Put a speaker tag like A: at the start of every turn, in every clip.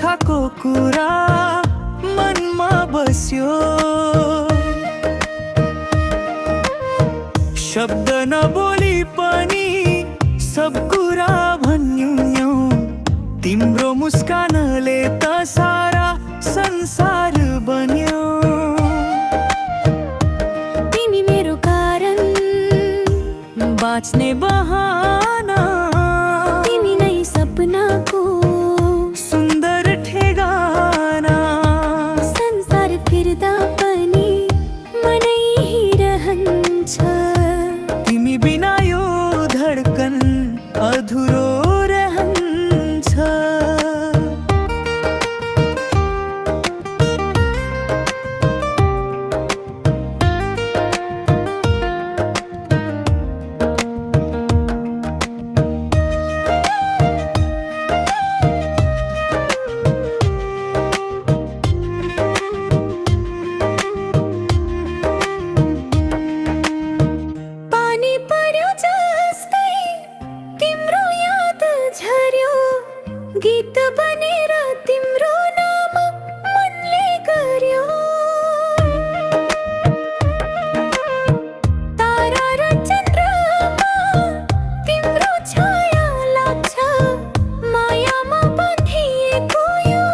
A: खाको कुरा मनमा बस्यो, शब्द नबोली पनि सब कुरा भन्यो। तिम्रो मुस्कानले त सारा संसार बन्यो।
B: तिमी मेरो कारण,
A: बाँच्ने बहाना,
B: तिमी नै सपनाको
A: सुन्दर ठेगाना।
B: संसार फिर्दा पनि मनै रहन्छ।
A: तिमी बिना यो धडकन अधुरो रहन्छ।
B: पानी पर्यो जस्तै तिम्रो याद झर्यो, गीत बनेर तिम्रो नाम मनले गर्यो। तारा र चन्द्रमा तिम्रो छाया लाग्छ, मायामा बन्धिएको यो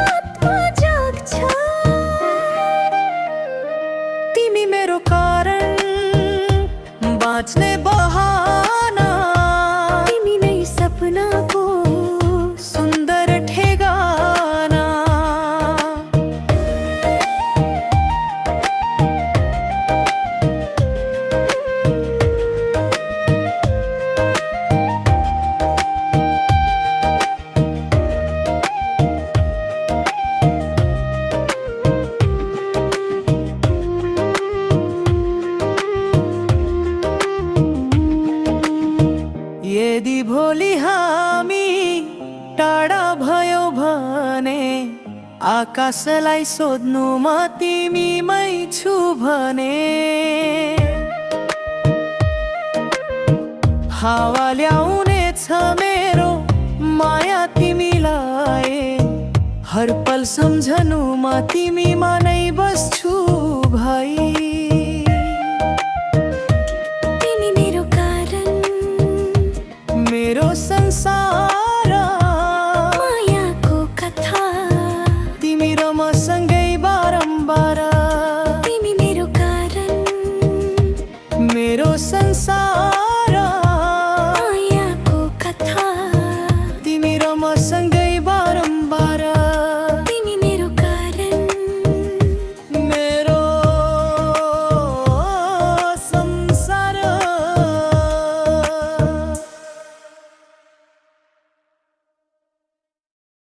B: आत्मा जाग्छ।
A: तिमी मेरो कारण, बाँच्ने बहाना,
B: तिमी नै सपनाको
A: सुन्दर ठेगाना। यदि भोलि हामी टाढा भयो भने आकाशलाई सोध्नु म तिमीमै छु भने। हावा ल्याउने छ मेरो माया तिमीलाई, हर पल सम्झनुमा तिमीमा नै बस्छु भाइ।